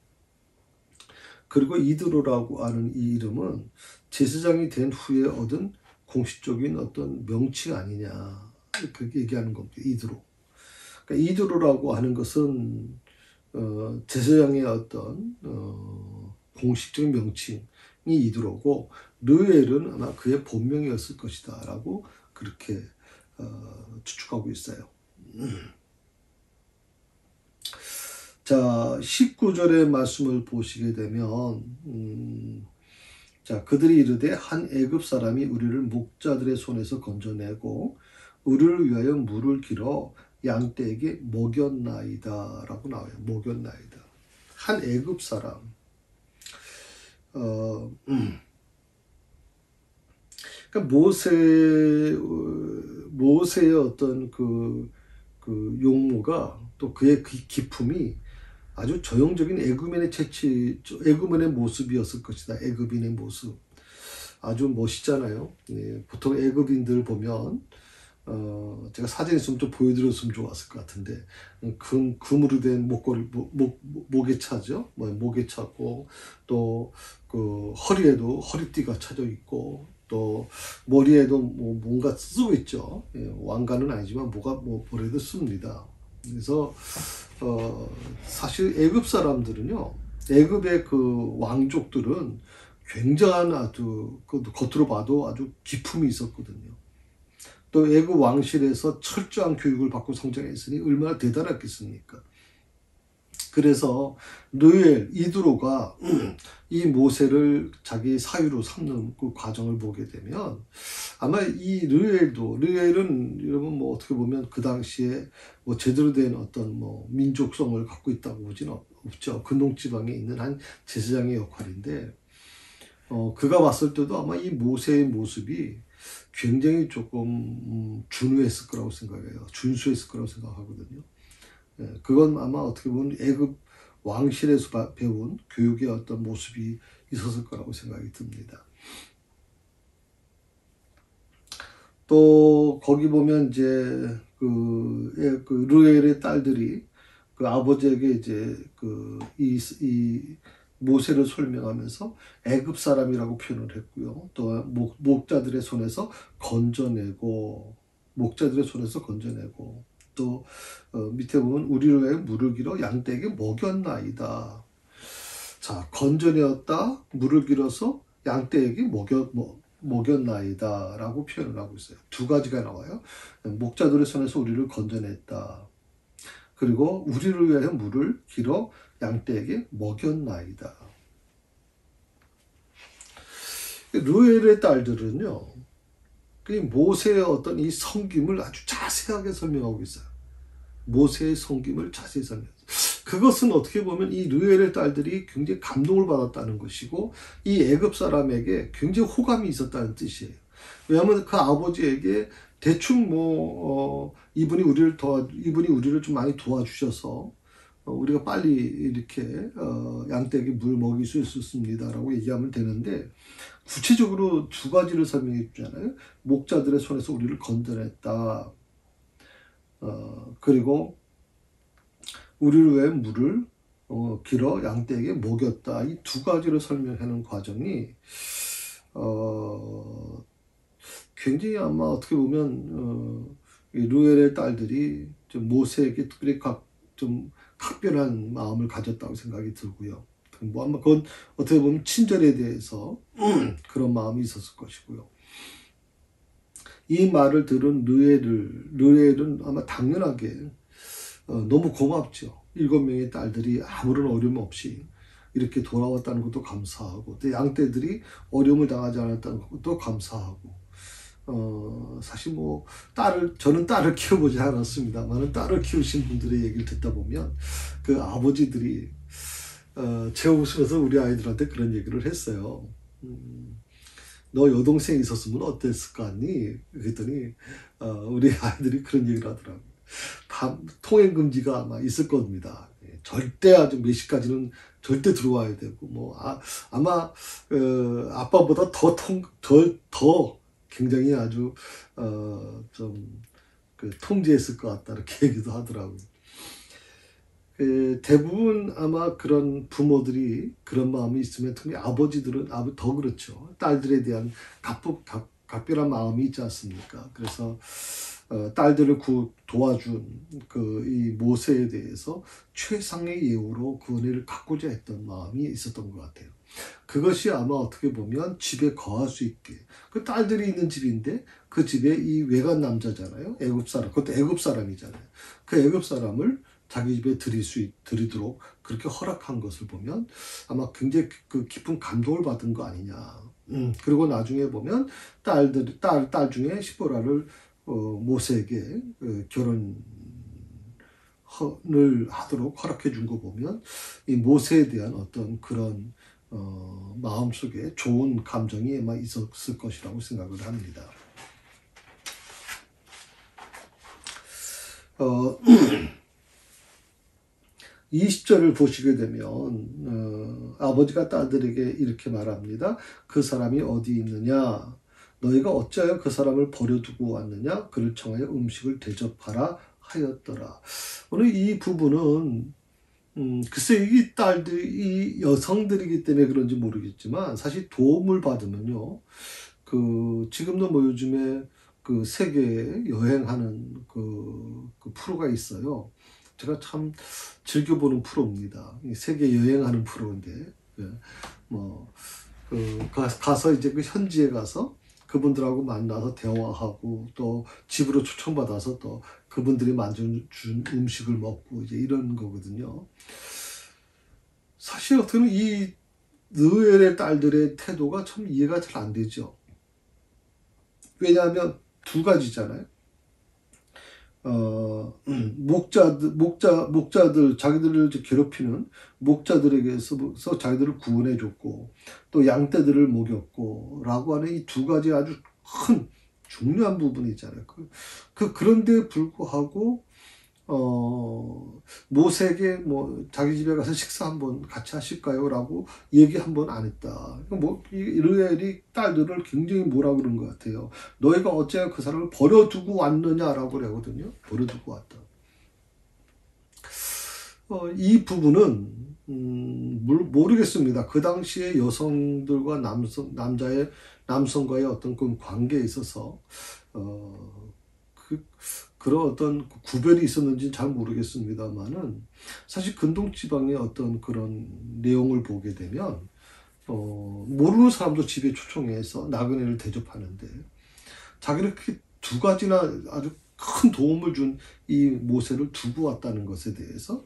그리고 이드로라고 하는 이 이름은 제사장이 된 후에 얻은 공식적인 어떤 명칭 아니냐. 그렇게 얘기하는 겁니다. 이드로. 그러니까 이드로라고 하는 것은 제사장의 어떤 공식적인 명칭이 이드로고 르엘은 아마 그의 본명이었을 것이다 라고 그렇게 추측하고 있어요. 자, 19절의 말씀을 보시게 되면 자, 그들이 이르되 한 애굽 사람이 우리를 목자들의 손에서 건져내고 우리를 위하여 물을 길어 양떼에게 먹였나이다 라고 나와요. 먹였나이다. 한 애굽 사람. 그러니까 모세의 어떤 그 용모가 또 그의 기품이 아주 전형적인 애굽인의 모습이었을 것이다. 애굽인의 모습. 아주 멋있잖아요. 예, 보통 애굽인들 보면 제가 사진 있으면 좀 보여드렸으면 좋았을 것 같은데 금으로 된 목에 차죠. 목에 차고 또 그 허리에도 허리띠가 차져 있고 또 머리에도 뭔가 쓰고 있죠. 예, 왕관은 아니지만 머리에도 씁니다. 그래서 사실 애굽 사람들은요, 애굽의 그 왕족들은 굉장한 아주 겉으로 봐도 아주 기품이 있었거든요. 또 애굽 왕실에서 철저한 교육을 받고 성장했으니 얼마나 대단했겠습니까? 그래서 르엘 이드로가 이 모세를 자기 사위로 삼는 그 과정을 보게 되면 아마 이 르엘은 여러분 어떻게 보면 그 당시에 제대로 된 어떤 민족성을 갖고 있다고 보지는 없죠. 근동 지방에 있는 한 제사장의 역할인데 그가 봤을 때도 아마 이 모세의 모습이 굉장히 조금 준수했을 거라고 생각하거든요. 예, 그건 아마 어떻게 보면 애굽 왕실에서 배운 교육의 어떤 모습이 있었을 거라고 생각이 듭니다. 또 거기 보면 이제 그 르엘의 딸들이 그 아버지에게 이제 이 모세를 설명하면서 애굽 사람이라고 표현을 했고요. 또 목자들의 손에서 건져내고 또 밑에 보면 우리를 위해 물을 길어 양떼에게 먹였나이다. 자, 건져내었다, 물을 길어서 양떼에게 먹였나이다 라고 표현을 하고 있어요. 두 가지가 나와요. 목자들의 손에서 우리를 건져냈다. 그리고 우리를 위하여 물을 길어 양떼에게 먹였나이다. 르엘의 딸들은요, 그 모세의 어떤 이 섬김을 아주 자세하게 설명하고 있어요. 모세의 섬김을 자세히 설명해요. 그것은 어떻게 보면 이 르엘의 딸들이 굉장히 감동을 받았다는 것이고 이 애굽 사람에게 굉장히 호감이 있었다는 뜻이에요. 왜냐하면 그 아버지에게 대충 이분이 우리를 좀 많이 도와주셔서 우리가 빨리 이렇게 양떼에게 물 먹일 수 있었습니다라고 얘기하면 되는데 구체적으로 두 가지를 설명해 주잖아요. 목자들의 손에서 우리를 건져냈다. 그리고 우리를 위해 물을 길어 양떼에게 먹였다. 이 두 가지를 설명하는 과정이 굉장히 아마 어떻게 보면 르엘의 딸들이 좀 모세에게 특별히 좀 각별한 마음을 가졌다고 생각이 들고요. 아마 그건 어떻게 보면 친절에 대해서 그런 마음이 있었을 것이고요. 이 말을 들은 르엘은 아마 당연하게 너무 고맙죠. 7명의 딸들이 아무런 어려움 없이 이렇게 돌아왔다는 것도 감사하고 또 양떼들이 어려움을 당하지 않았다는 것도 감사하고 사실 저는 딸을 키워보지 않았습니다만 딸을 키우신 분들의 얘기를 듣다 보면 그 아버지들이 제 웃으면서 우리 아이들한테 그런 얘기를 했어요. 너 여동생이 있었으면 어땠을 거 같니? 그랬더니 우리 아이들이 그런 얘기를 하더라고요. 통행 금지가 아마 있을 겁니다. 절대 아주 몇 시까지는 절대 들어와야 되고 아마 아빠보다 더 굉장히 아주 좀 통제했을 것 같다 이렇게 얘기도 하더라고요. 대부분 아마 그런 부모들이 그런 마음이 있으면 특히 아버지들은 더 그렇죠. 딸들에 대한 각별한 마음이 있지 않습니까? 그래서 딸들을 도와준 이 모세에 대해서 최상의 예우로 그 은혜를 갚고자 했던 마음이 있었던 것 같아요. 그것이 아마 어떻게 보면 집에 거할 수 있게 그 딸들이 있는 집인데 그 집에 이 외간 남자잖아요. 애굽 사람, 그것도 애굽 사람이잖아요. 그 애굽 사람을 자기 집에 들이도록 그렇게 허락한 것을 보면 아마 굉장히 깊은 감동을 받은 거 아니냐. 그리고 나중에 보면 딸 중에 시보라를 모세에게 결혼을 하도록 허락해 준 거 보면 이 모세에 대한 어떤 그런 마음속에 좋은 감정이 아마 있었을 것이라고 생각을 합니다. 어, 20절을 보시게 되면 아버지가 딸들에게 이렇게 말합니다. 그 사람이 어디 있느냐? 너희가 어찌하여 그 사람을 버려두고 왔느냐? 그를 청하여 음식을 대접하라 하였더라. 오늘 이 부분은 글쎄 이 딸들이 이 여성들이기 때문에 그런지 모르겠지만 사실 도움을 받으면요. 지금도 뭐 요즘에 그 세계 여행하는 그 프로가 있어요. 제가 참 즐겨보는 프로입니다. 세계 여행하는 프로인데, 가서 이제 그 현지에 가서 그분들하고 만나서 대화하고 또 집으로 초청받아서 또 그분들이 만들어준 음식을 먹고 이제 이런 거거든요. 사실 어떻게 보면 이 느엘의 딸들의 태도가 참 이해가 잘 안 되죠. 왜냐하면 두 가지잖아요. 목자들, 자기들을 괴롭히는 목자들에게서 자기들을 구원해줬고, 또 양떼들을 먹였고, 라고 하는 이 두 가지 아주 큰 중요한 부분이 있잖아요. 그런데 불구하고, 모세에게 뭐 자기 집에 가서 식사 한번 같이 하실까요? 라고 얘기 한번 안 했다. 르엘이 딸들을 굉장히 뭐라 그런 것 같아요. 너희가 어째 그 사람을 버려두고 왔느냐라고 그러거든요. 버려두고 왔다. 이 부분은 모르겠습니다. 그 당시에 여성들과 남성과의 어떤 그 관계에 있어서 그런 어떤 구별이 있었는지는 잘 모르겠습니다만은 사실 근동지방의 어떤 그런 내용을 보게 되면 모르는 사람도 집에 초청해서 나그네를 대접하는데 자기는 그 두 가지나 아주 큰 도움을 준 이 모세를 두고 왔다는 것에 대해서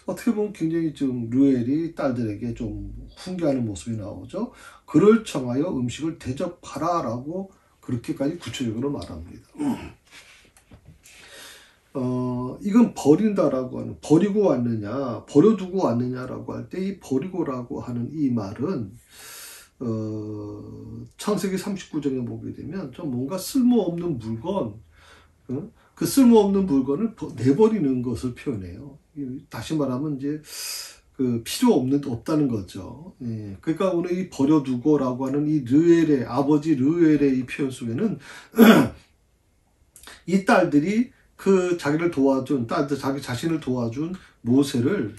어떻게 보면 굉장히 좀 르엘이 딸들에게 좀 훈계하는 모습이 나오죠. 그를 청하여 음식을 대접하라라고 그렇게까지 구체적으로 말합니다. 이건 버린다라고 하는, 버리고 왔느냐, 버려두고 왔느냐라고 할 때 이 버리고라고 하는 이 말은, 창세기 39장에 보게 되면 좀 뭔가 쓸모없는 물건, 그 쓸모없는 물건을 내버리는 것을 표현해요. 다시 말하면 이제 없다는 거죠. 예. 그러니까 오늘 이 버려두고라고 하는 이 르엘의, 아버지 르엘의 이 표현 속에는 이 딸들이 자기를 도와준, 자기 자신을 도와준 모세를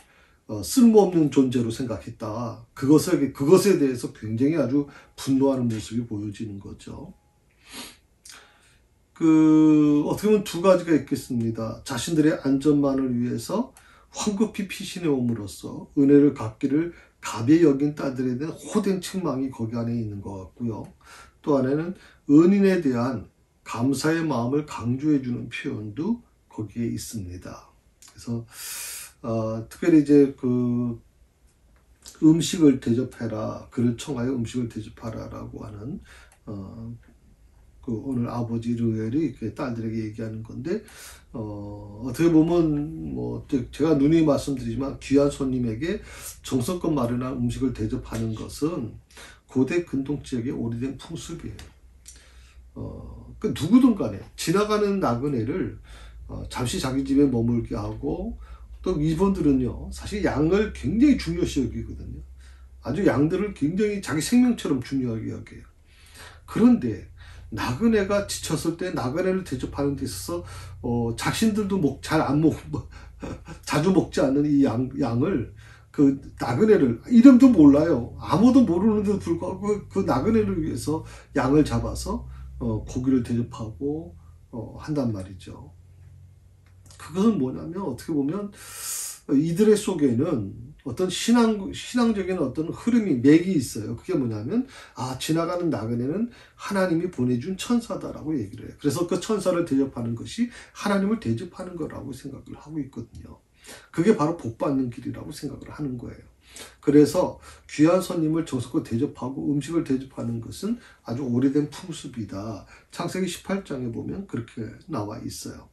쓸모없는 존재로 생각했다. 그것에 대해서 굉장히 아주 분노하는 모습이 보여지는 거죠. 어떻게 보면 두 가지가 있겠습니다. 자신들의 안전만을 위해서 황급히 피신해 옴으로써 은혜를 갚기를 가벼이 여긴 딸들에 대한 호된 책망이 거기 안에 있는 것 같고요. 또 하나는 은인에 대한 감사의 마음을 강조해주는 표현도 거기에 있습니다. 그래서 특별히 이제 음식을 대접해라, 그를 청하여 음식을 대접하라라고 하는 오늘 아버지 르엘이 딸들에게 얘기하는 건데 어떻게 보면 뭐 제가 누누이 말씀드리지만 귀한 손님에게 정성껏 마련한 음식을 대접하는 것은 고대 근동 지역의 오래된 풍습이에요. 누구든 간에 지나가는 나그네를 잠시 자기 집에 머물게 하고, 또 이분들은요 사실 양을 굉장히 중요시 여기거든요. 아주 양들을 굉장히 자기 생명처럼 중요하게 여겨요. 그런데 나그네가 지쳤을 때 나그네를 대접하는 데 있어서 자신들도 자주 먹지 않는 이 양을, 나그네를 이름도 몰라요. 아무도 모르는데도 불구하고 그 나그네를 위해서 양을 잡아서 고기를 대접하고 한단 말이죠. 그것은 뭐냐면 어떻게 보면 이들의 속에는 어떤 신앙적인 어떤 흐름이, 맥이 있어요. 그게 뭐냐면 지나가는 나그네는 하나님이 보내준 천사다라고 얘기를 해요. 그래서 그 천사를 대접하는 것이 하나님을 대접하는 거라고 생각을 하고 있거든요. 그게 바로 복 받는 길이라고 생각을 하는 거예요. 그래서 귀한 손님을 정성껏 대접하고 음식을 대접하는 것은 아주 오래된 풍습이다. 창세기 18장에 보면 그렇게 나와 있어요.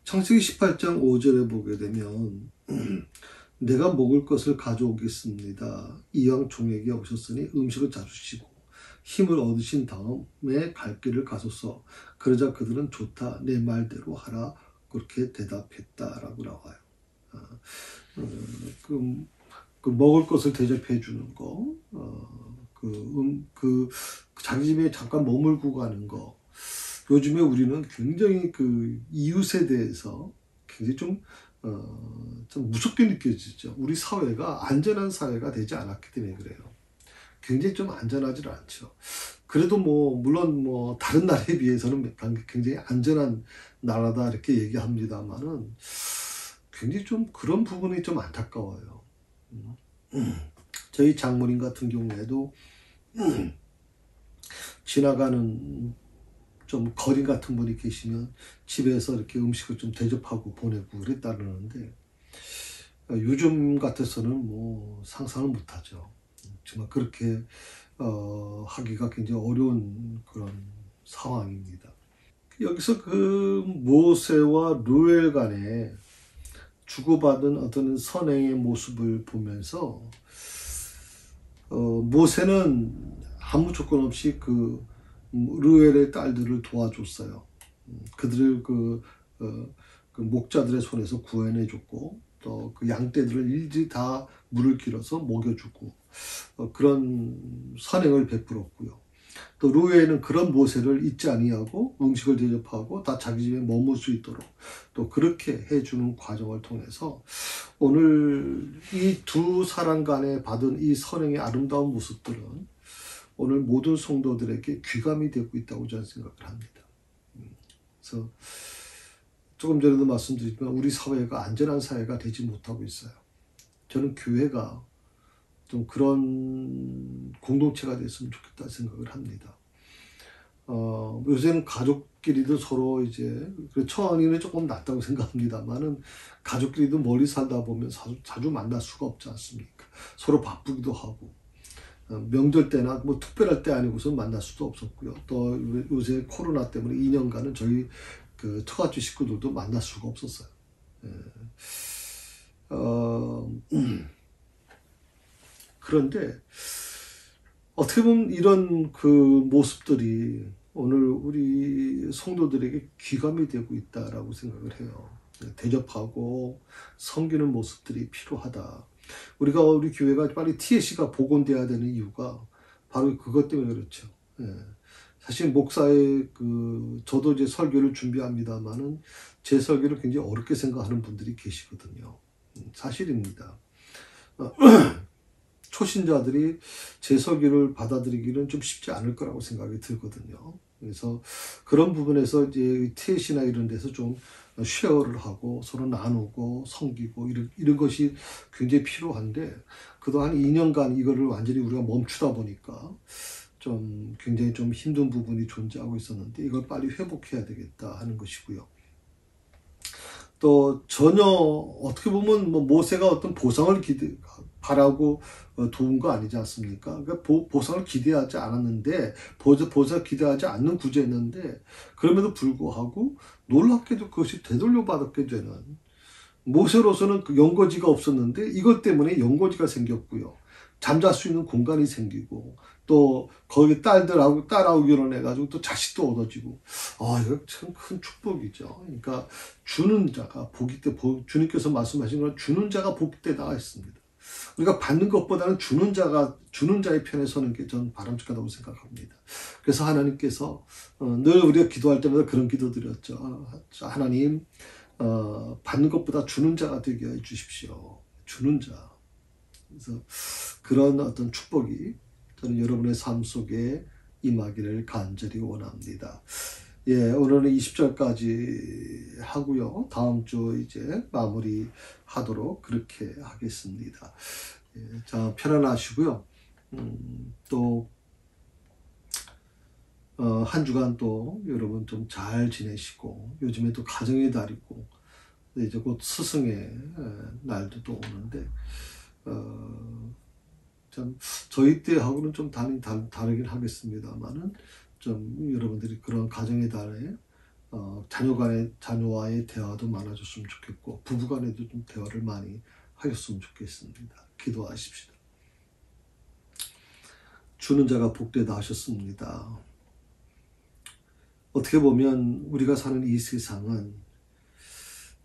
창세기 18장 5절에 보게 되면 내가 먹을 것을 가져오겠습니다. 이왕 종에게 오셨으니 음식을 자주시고 힘을 얻으신 다음에 갈 길을 가소서. 그러자 그들은 좋다. 내 말대로 하라. 그렇게 대답했다라고 나와요. 그 먹을 것을 대접해 주는 거, 자기 집에 잠깐 머물고 가는 거. 요즘에 우리는 굉장히 그 이웃에 대해서 굉장히 좀 무섭게 느껴지죠. 우리 사회가 안전한 사회가 되지 않았기 때문에 그래요. 굉장히 좀 안전하지 않죠. 그래도 물론 다른 나라에 비해서는 굉장히 안전한 나라다 이렇게 얘기합니다만은 굉장히 좀 그런 부분이 좀 안타까워요. 저희 장모님 같은 경우에도 지나가는 좀 거린 같은 분이 계시면 집에서 이렇게 음식을 좀 대접하고 보내고 그랬다는데 요즘 같아서는 상상을 못하죠. 정말 그렇게 하기가 굉장히 어려운 그런 상황입니다. 여기서 그 모세와 루엘 간에 주고받은 어떤 선행의 모습을 보면서 모세는 아무 조건 없이 그 루엘의 딸들을 도와줬어요. 그들을 그 목자들의 손에서 구해내줬고 또 그 양떼들을 일일이 다 물을 길어서 먹여주고 그런 선행을 베풀었고요. 또 루엘은 그런 모세를 잊지 아니하고 음식을 대접하고 다 자기 집에 머물 수 있도록 또 그렇게 해주는 과정을 통해서 오늘 이 두 사람 간에 받은 이 선행의 아름다운 모습들은 오늘 모든 성도들에게 귀감이 되고 있다고 저는 생각을 합니다. 그래서 조금 전에도 말씀드렸지만 우리 사회가 안전한 사회가 되지 못하고 있어요. 저는 교회가 좀 그런 공동체가 됐으면 좋겠다 생각을 합니다. 요새는 가족끼리도 서로 이제 처음에는 조금 낫다고 생각합니다만은 가족끼리도 멀리 살다 보면 자주 만날 수가 없지 않습니까? 서로 바쁘기도 하고 명절 때나 특별할 때 아니고서 만날 수도 없었고요. 또 요새 코로나 때문에 2년간은 저희 그 처갓집 식구들도 만날 수가 없었어요. 그런데 어떻게 보면 이런 그 모습들이 오늘 우리 성도들에게 귀감이 되고 있다라고 생각을 해요. 대접하고 섬기는 모습들이 필요하다. 우리 교회가 빨리 TSC가 복원돼야 되는 이유가 바로 그것 때문에 그렇죠. 사실 목사의 저도 이제 설교를 준비합니다만은 제 설교를 굉장히 어렵게 생각하는 분들이 계시거든요. 사실입니다. 초신자들이 제 설교를 받아들이기는 좀 쉽지 않을 거라고 생각이 들거든요. 그래서 그런 부분에서 이제 TSC나 이런 데서 좀 쉐어를 하고 서로 나누고 섬기고 이런 것이 굉장히 필요한데 그동안 2년간 이거를 완전히 우리가 멈추다 보니까 좀 굉장히 좀 힘든 부분이 존재하고 있었는데 이걸 빨리 회복해야 되겠다 하는 것이고요. 또 전혀 어떻게 보면 모세가 어떤 보상을 바라고 도운 거 아니지 않습니까? 그러니까 보상을 기대하지 않았는데 보상을 기대하지 않는 구제였는데 그럼에도 불구하고 놀랍게도 그것이 되돌려받게 되는 모세로서는 그 연고지가 없었는데 이것 때문에 연고지가 생겼고요. 잠잘 수 있는 공간이 생기고 또 거기 딸들하고 딸하고 결혼해가지고 또 자식도 얻어지고 이거 참 큰 축복이죠. 그러니까 주는 자가 복이 때 주님께서 말씀하신 건 주는 자가 복되다 했습니다. 우리가 받는 것보다는 주는 자의 편에 서는 게 전 바람직하다고 생각합니다. 그래서 하나님께서 늘 우리가 기도할 때마다 그런 기도 드렸죠. 하나님 받는 것보다 주는 자가 되게 해 주십시오. 주는 자. 그래서 그런 어떤 축복이 저는 여러분의 삶 속에 임하기를 간절히 원합니다. 오늘은 20절까지 하고요. 다음 주 이제 마무리 하도록 그렇게 하겠습니다. 자, 편안하시고요. 또 한 주간 또 여러분 좀 잘 지내시고, 요즘에 또 가정의 달이고, 이제 곧 스승의 날도 또 오는데, 참 저희 때하고는 좀 다르긴 하겠습니다만은, 좀 여러분들이 그런 가정의 달에 자녀와의 대화도 많아졌으면 좋겠고, 부부간에도 좀 대화를 많이 하셨으면 좋겠습니다. 기도하십시다. 주는 자가 복되다 하셨습니다. 어떻게 보면 우리가 사는 이 세상은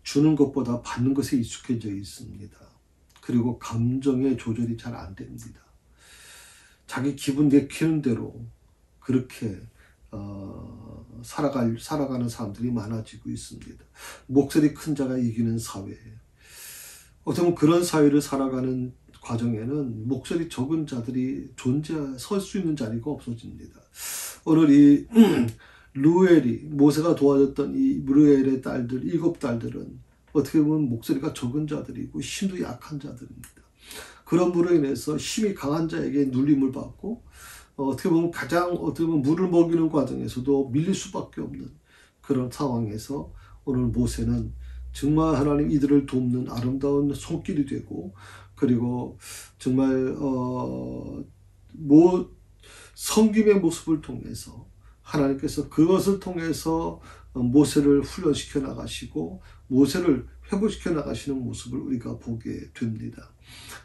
주는 것보다 받는 것에 익숙해져 있습니다. 그리고 감정의 조절이 잘 안 됩니다. 자기 기분 내키는 대로 그렇게 살아가는 사람들이 많아지고 있습니다. 목소리 큰 자가 이기는 사회예요. 어떻게 보면 그런 사회를 살아가는 과정에는 목소리 적은 자들이 설 수 있는 자리가 없어집니다. 오늘 이 모세가 도와줬던 이 르엘의 딸들, 7딸들은 어떻게 보면 목소리가 적은 자들이고 힘도 약한 자들입니다. 그런 물로 인해서 힘이 강한 자에게 눌림을 받고, 어떻게 보면 물을 먹이는 과정에서도 밀릴 수밖에 없는 그런 상황에서 오늘 모세는 정말 하나님 이들을 돕는 아름다운 손길이 되고, 그리고 정말 섬김의 모습을 통해서 하나님께서 그것을 통해서 모세를 훈련시켜 나가시고 모세를 회복시켜 나가시는 모습을 우리가 보게 됩니다.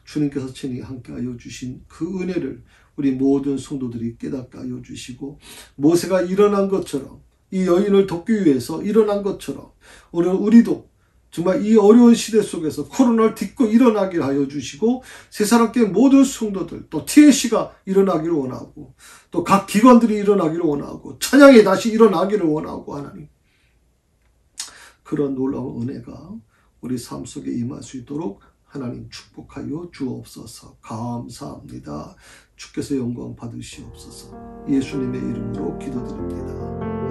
주님께서 친히 함께하여 주신 그 은혜를 우리 모든 성도들이 깨닫게 하여 주시고, 모세가 일어난 것처럼, 이 여인을 돕기 위해서 일어난 것처럼 오늘 우리도 정말 이 어려운 시대 속에서 코로나를 딛고 일어나게 하여 주시고, 세상의 모든 성도들, 또 TAC가 일어나기를 원하고, 또 각 기관들이 일어나기를 원하고, 찬양이 다시 일어나기를 원하고, 하나님 그런 놀라운 은혜가 우리 삶 속에 임할 수 있도록 하나님 축복하여 주옵소서. 감사합니다. 주께서 영광 받으시옵소서. 예수님의 이름으로 기도드립니다.